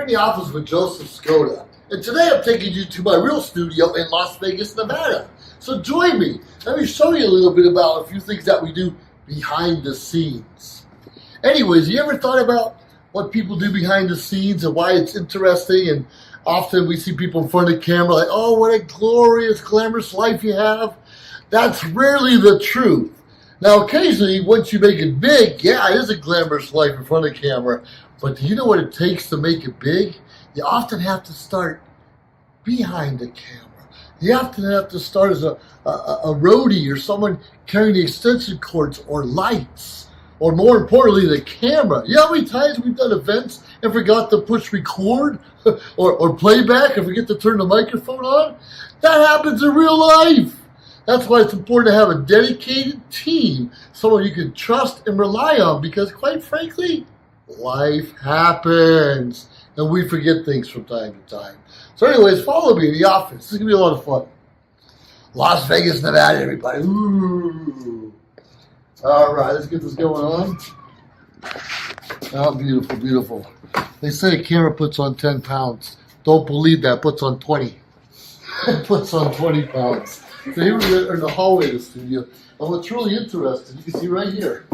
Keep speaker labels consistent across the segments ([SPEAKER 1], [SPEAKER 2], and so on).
[SPEAKER 1] You're in the office with Joseph Skoda, and today I'm taking you to my real studio in Las Vegas, Nevada. So join me. Let me show you a little bit about a few things that we do behind the scenes. Anyways, you ever thought about what people do behind the scenes and why it's interesting? And often we see people in front of the camera like, oh, what a glorious, glamorous life you have. That's rarely the truth. Now, occasionally, once you make it big, yeah, it is a glamorous life in front of the camera. But do you know what it takes to make it big? You often have to start behind the camera. You often have to start as a roadie or someone carrying the extension cords or lights. Or more importantly, the camera. You know how many times we've done events and forgot to push record or playback and forget to turn the microphone on? That happens in real life. That's why it's important to have a dedicated team, someone you can trust and rely on, because quite frankly, life happens and we forget things from time to time. So anyways, follow me in the office. This is going to be a lot of fun. Las Vegas, Nevada, everybody. Ooh. All right, let's get this going on. Oh, beautiful, beautiful. They say a camera puts on 10 pounds. Don't believe that. Puts on 20. It puts on 20 pounds. So here we are in the hallway of the studio. And what's really interesting, you can see right here,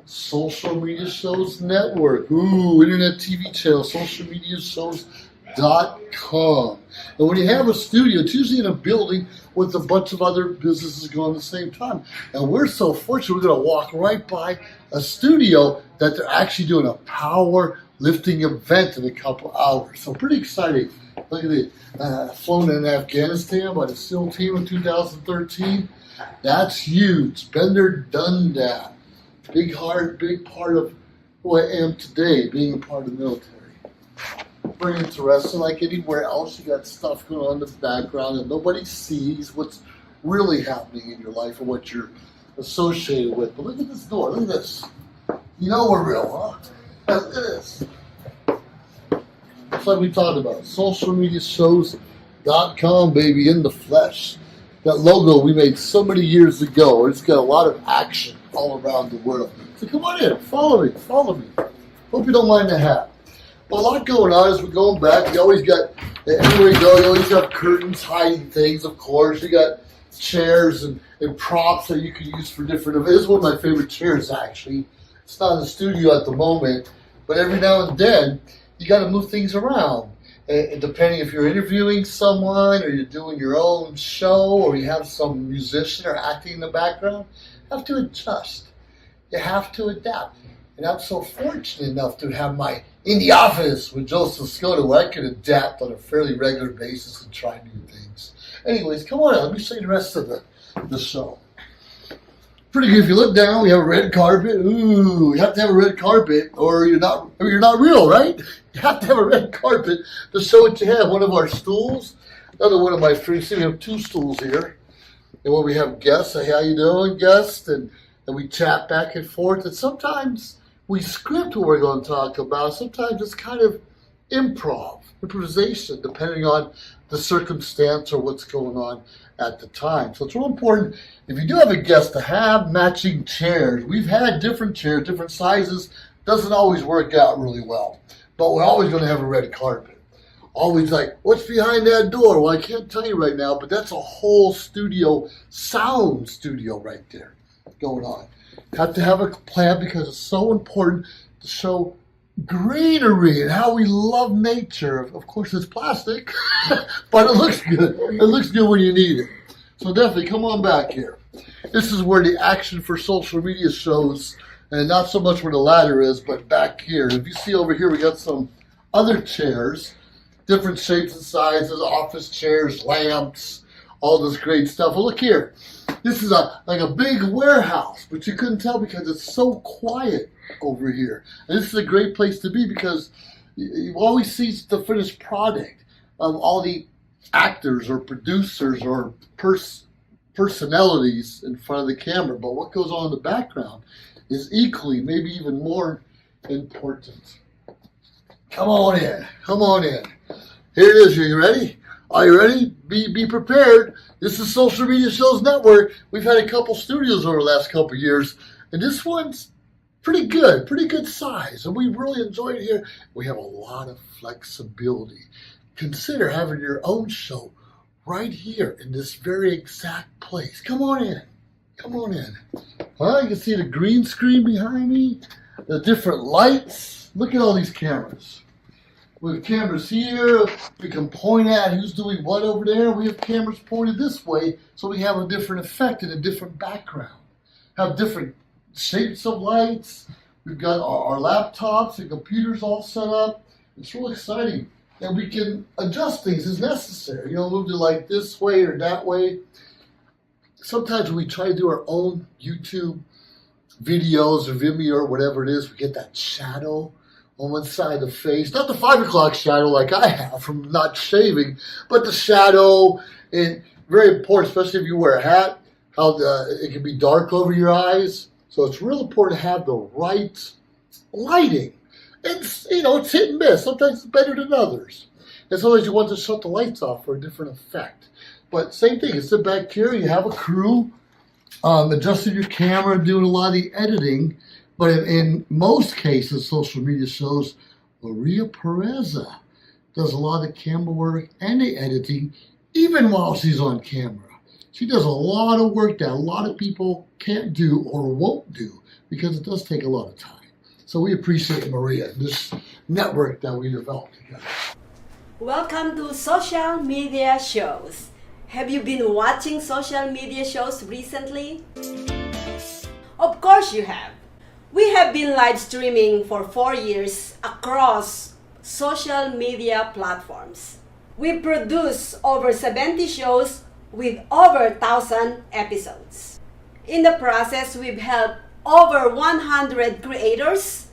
[SPEAKER 1] Social Media Shows Network. Ooh, Internet TV channel, socialmediashows.com. And when you have a studio, it's usually in a building with a bunch of other businesses going at the same time. And we're so fortunate, we're going to walk right by a studio that they're actually doing a power lifting event in a couple hours. So pretty exciting. Look at it. Flown in Afghanistan by the SEAL team in 2013. That's huge. Been there, done that. Big heart, big part of who I am today, being a part of the military. Very interesting. Like anywhere else, you got stuff going on in the background and nobody sees what's really happening in your life and what you're associated with. But look at this door. Look at this. You know we're real, huh? Look at this. It's like we talked about. Socialmediashows.com, baby, in the flesh. That logo we made so many years ago. It's got a lot of action all around the world. So come on in. Follow me. Follow me. Hope you don't mind the hat. Well, a lot going on as we're going back. You always got, everywhere you go, you always have curtains hiding things, of course. You got chairs and props that you can use for different events. This is one of my favorite chairs, actually. It's not in the studio at the moment, but every now and then, you got to move things around. And depending if you're interviewing someone or you're doing your own show or you have some musician or acting in the background, you have to adjust. You have to adapt. And I'm so fortunate enough to have my in the office with Joseph Skoda where I can adapt on a fairly regular basis and try new things. Anyways, come on, let me show you the rest of the show. Pretty good. If you look down, we have a red carpet. Ooh, you have to have a red carpet or you're not real, right? You have to have a red carpet to show what you have. One of our stools, another one of my friends. We have two stools here. And when we have guests, say, how you doing, guest? And we chat back and forth. And sometimes we script what we're going to talk about. Sometimes it's kind of improvisation, depending on the circumstance or what's going on at the time. So it's real important, if you do have a guest, to have matching chairs. We've had different chairs, different sizes. Doesn't always work out really well. But we're always going to have a red carpet. Always like, what's behind that door? Well, I can't tell you right now, but that's a whole studio, sound studio right there going on. Have to have a plan because it's so important to show greenery and how we love nature. Of course, it's plastic, but it looks good. It looks good when you need it. So definitely come on back here. This is where the action for social media shows, and not so much where the ladder is, but back here. If you see over here, we got some other chairs, different shapes and sizes, office chairs, lamps, all this great stuff. Well, look here. This is like a big warehouse, but you couldn't tell because it's so quiet over here. And this is a great place to be because you always see the finished product of all the actors or producers or personalities in front of the camera. But what goes on in the background is equally, maybe even more important. Come on in. Come on in. Here it is. Are you ready? Are you ready? Be prepared. This is Social Media Shows Network. We've had a couple studios over the last couple of years, and this one's pretty good size, and we really enjoy it here. We have a lot of flexibility. Consider having your own show right here in this very exact place. Come on in. Come on in. Well, you can see the green screen behind me, the different lights. Look at all these cameras. We have cameras here. We can point at who's doing what over there. We have cameras pointed this way, so we have a different effect and a different background. Have different shapes of lights. We've got our laptops and computers all set up. It's real exciting. And we can adjust things as necessary. Move the light this way or that way. Sometimes when we try to do our own YouTube videos or Vimeo or whatever it is, we get that shadow on one side of the face. Not the 5 o'clock shadow like I have from not shaving, but the shadow. And very important, especially if you wear a hat, how it can be dark over your eyes. So it's real important to have the right lighting. It's hit and miss. Sometimes it's better than others. And sometimes you want to shut the lights off for a different effect. But same thing, you sit back here, you have a crew adjusting your camera, doing a lot of the editing. But in most cases, social media shows, Maria Pureza does a lot of the camera work and the editing, even while she's on camera. She does a lot of work that a lot of people can't do or won't do because it does take a lot of time. So we appreciate Maria, this network that we developed together.
[SPEAKER 2] Welcome to social media shows. Have you been watching social media shows recently? Of course you have. We have been live streaming for 4 years across social media platforms. We produce over 70 shows with over 1,000 episodes. In the process, we've helped over 100 creators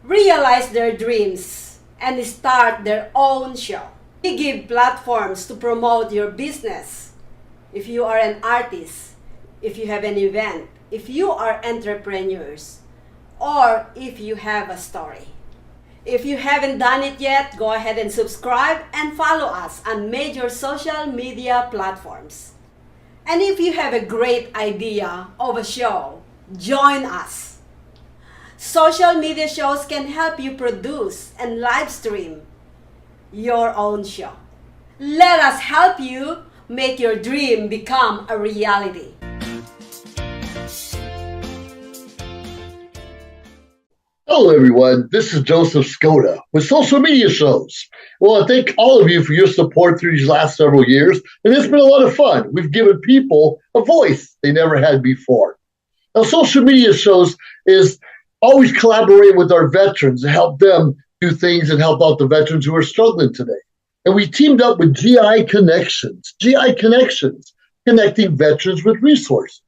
[SPEAKER 2] realize their dreams and start their own show. We give platforms to promote your business. If you are an artist, if you have an event, if you are entrepreneurs, or if you have a story. If you haven't done it yet, go ahead and subscribe and follow us on major social media platforms. And if you have a great idea of a show, join us. Social media shows can help you produce and live stream your own show. Let us help you make your dream become a reality.
[SPEAKER 1] Hello everyone, this is Joseph Skoda with Social Media Shows. Well, I thank all of you for your support through these last several years, and it's been a lot of fun. We've given people a voice they never had before. Now, Social Media Shows is always collaborating with our veterans to help them do things and help out the veterans who are struggling today. And we teamed up with GI Connections, connecting veterans with resources.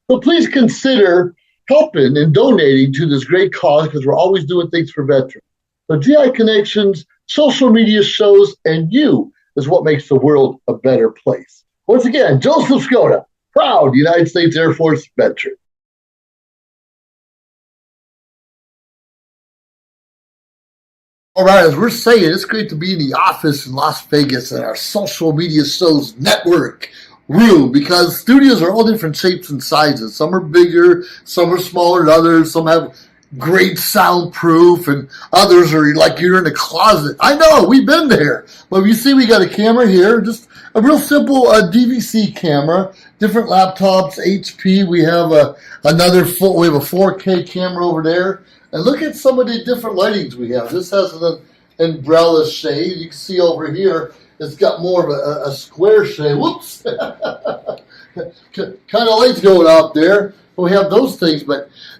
[SPEAKER 1] So please consider helping and donating to this great cause because we're always doing things for veterans. So GI Connections, Social Media Shows, and you is what makes the world a better place. Once again, Joseph Skoda, proud United States Air Force veteran. All right, as we're saying, it's great to be in the office in Las Vegas at our Social Media Shows network room because studios are all different shapes and sizes. Some are bigger, some are smaller than others, some have great soundproof, and others are like you're in a closet. I know, we've been there. But you see we got a camera here, just a real simple DVC camera, different laptops, HP. We have we have a 4K camera over there. And look at some of the different lightings we have. This has an umbrella shade. You can see over here, it's got more of a square shade. Whoops. Kind of lights going out there. But we have those things.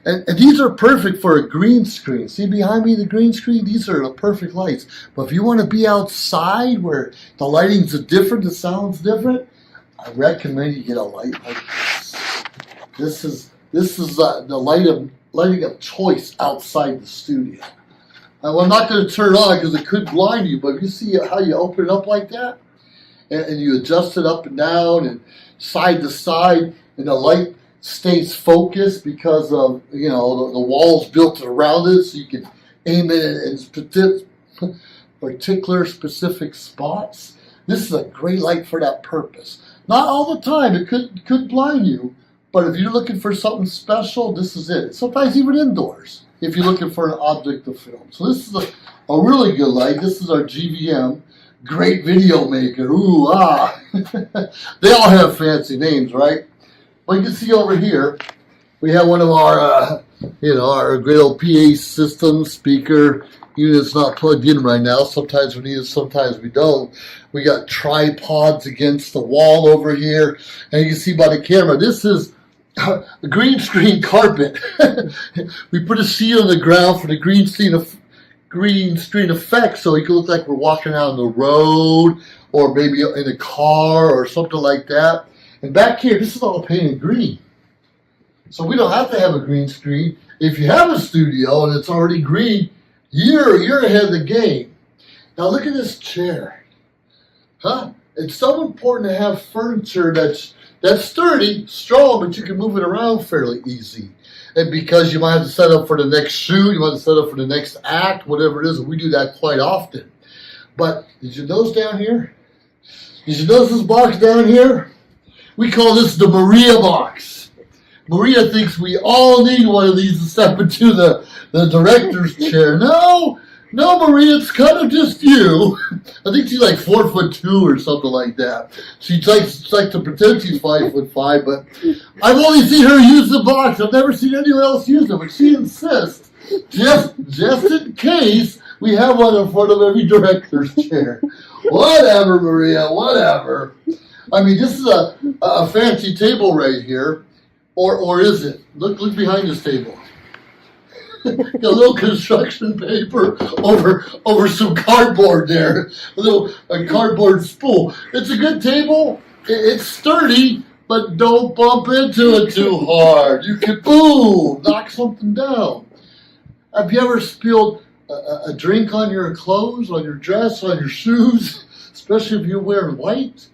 [SPEAKER 1] And these are perfect for a green screen. See behind me the green screen? These are the perfect lights. But if you want to be outside where the lighting's different, the sound's different, I recommend you get a light like this. This is the lighting of choice outside the studio. Now, I'm not going to turn it on because it could blind you, but if you see how you open it up like that, and you adjust it up and down and side to side, and the light stays focused because of the walls built around it, so you can aim it in particular specific spots. This is a great light for that purpose. Not all the time. It could blind you. But if you're looking for something special, this is it. Sometimes even indoors. if you're looking for an object to film. So this is a really good light. This is our GVM, great video maker. Ooh, ah. They all have fancy names, right? But you can see over here, we have one of our, our great old PA system speaker. Even if it's not plugged in right now, sometimes we need it, sometimes we don't. We got tripods against the wall over here, and you can see by the camera, this is a green screen carpet. We put a seat on the ground for the green screen effect, so it can look like we're walking out on the road, or maybe in a car, or something like that. And back here, this is all painted green. So we don't have to have a green screen. If you have a studio and it's already green, you're ahead of the game. Now look at this chair. It's so important to have furniture that's sturdy, strong, but you can move it around fairly easy. And because you might have to set up for the next shoot, you might have to set up for the next act, whatever it is, and we do that quite often. But did you notice down here? Did you notice this box down here? We call this the Maria box. Maria thinks we all need one of these to step into the director's chair. No, Maria, it's kind of just you. I think she's like 4'2" or something like that. She likes to pretend she's 5'5", but I've only seen her use the box. I've never seen anyone else use it, but she insists, just in case, we have one in front of every director's chair. Whatever, Maria, whatever. I mean, this is a fancy table right here. Or is it? Look behind this table. A little construction paper over some cardboard there. A cardboard spool. It's a good table. It's sturdy, but don't bump into it too hard. You can, boom, knock something down. Have you ever spilled a drink on your clothes, on your dress, on your shoes? Especially if you're wearing white.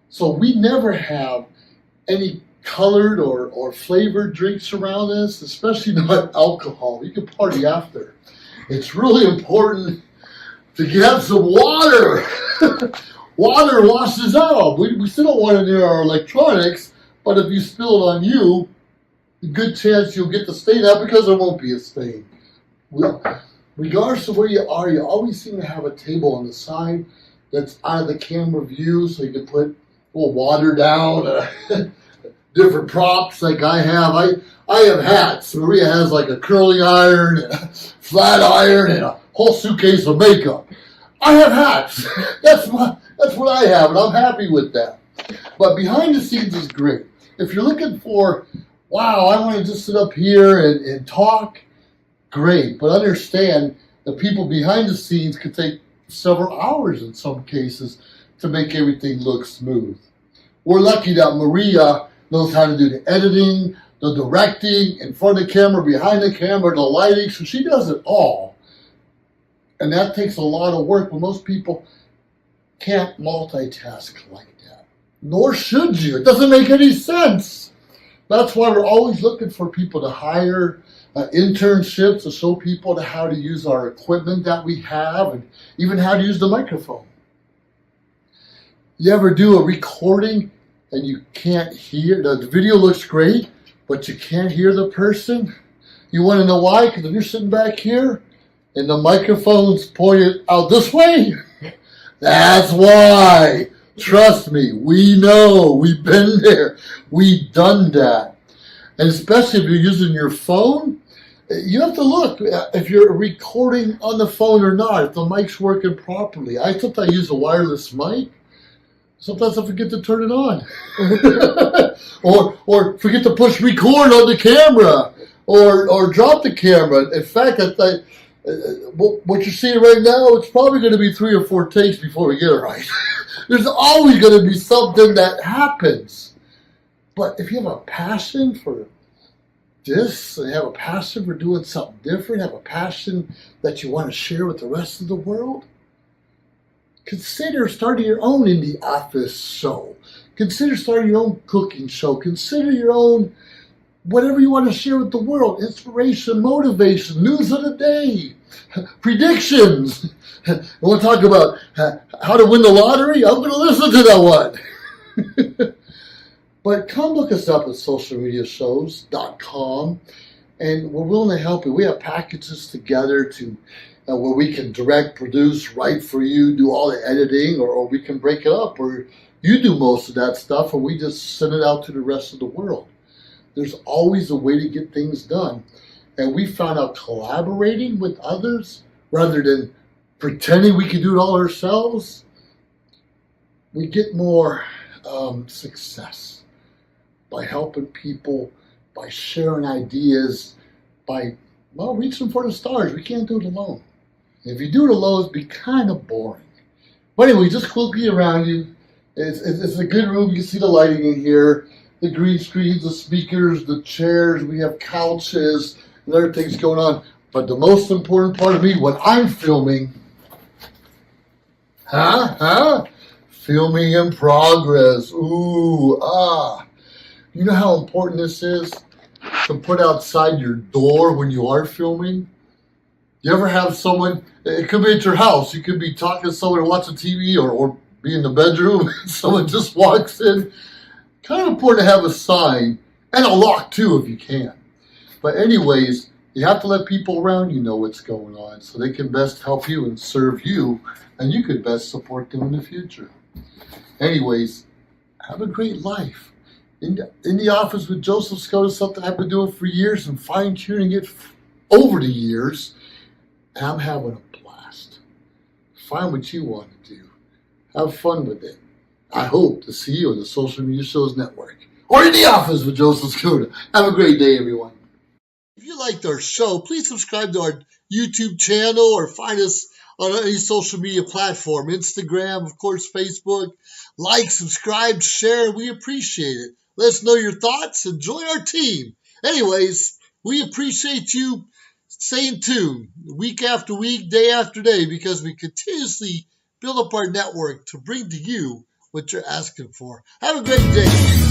[SPEAKER 1] So we never have any colored or flavored drinks around us, especially not alcohol. You can party after. It's really important to get some water. Water washes out. We still don't want it near our electronics, but if you spill it on you, a good chance you'll get the stain out because there won't be a stain. Well, regardless of where you are, you always seem to have a table on the side that's out of the camera view, so you can put a little water down, different props like I have. I have hats. Maria has like a curling iron, and a flat iron, and a whole suitcase of makeup. I have hats. That's what I have, and I'm happy with that. But behind the scenes is great. If you're looking for, wow, I want to just sit up here and talk, great. But understand the people behind the scenes could take several hours in some cases to make everything look smooth. We're lucky that Maria knows how to do the editing, the directing, in front of the camera, behind the camera, the lighting, so she does it all. And that takes a lot of work, but most people can't multitask like that. Nor should you. It doesn't make any sense. That's why we're always looking for people to hire, internships to show people how to use our equipment that we have, and even how to use the microphone. You ever do a recording and you can't hear, the video looks great, but you can't hear the person? You want to know why? Because if you're sitting back here and the microphone's pointed out this way, that's why. Trust me, we know, we've been there, we've done that. And especially if you're using your phone, you have to look if you're recording on the phone or not, if the mic's working properly. I sometimes use a wireless mic. Sometimes I forget to turn it on. or forget to push record on the camera. Or drop the camera. In fact, what you're seeing right now, it's probably going to be 3 or 4 takes before we get it right. There's always going to be something that happens. But if you have a passion for this, and have a passion for doing something different, have a passion that you want to share with the rest of the world, consider starting your own indie office show. Consider starting your own cooking show. Consider your own, whatever you want to share with the world. Inspiration, motivation, news of the day, predictions. I want to talk about how to win the lottery? I'm going to listen to that one. But come look us up at socialmediashows.com and we're willing to help you. We have packages together to where we can direct, produce, write for you, do all the editing, or we can break it up, or you do most of that stuff, and we just send it out to the rest of the world. There's always a way to get things done. And we found out collaborating with others rather than pretending we can do it all ourselves, we get more success by helping people, by sharing ideas, by, well, reaching for the stars. We can't do it alone. If you do it alone, it'd be kind of boring. But anyway, just quickly around you. It's a good room. You can see the lighting in here, the green screens, the speakers, the chairs. We have couches and other things going on. But the most important part of me, when I'm filming, filming in progress. Ooh, You know how important this is to put outside your door when you are filming? You ever have someone, it could be at your house, you could be talking to someone watching TV or be in the bedroom, and someone just walks in. Kind of important to have a sign, and a lock too if you can. But anyways, you have to let people around you know what's going on so they can best help you and serve you, and you could best support them in the future. Anyways, have a great life. In the office with Joseph Skoda, something I've been doing for years and fine-tuning it over the years, and I'm having a blast. Find what you want to do. Have fun with it. I hope to see you on the Social Media Shows Network or in the office with Joseph Skoda. Have a great day, everyone. If you liked our show, please subscribe to our YouTube channel or find us on any social media platform, Instagram, of course, Facebook. Like, subscribe, share. We appreciate it. Let us know your thoughts and join our team. Anyways, we appreciate you staying tuned week after week, day after day, because we continuously build up our network to bring to you what you're asking for. Have a great day.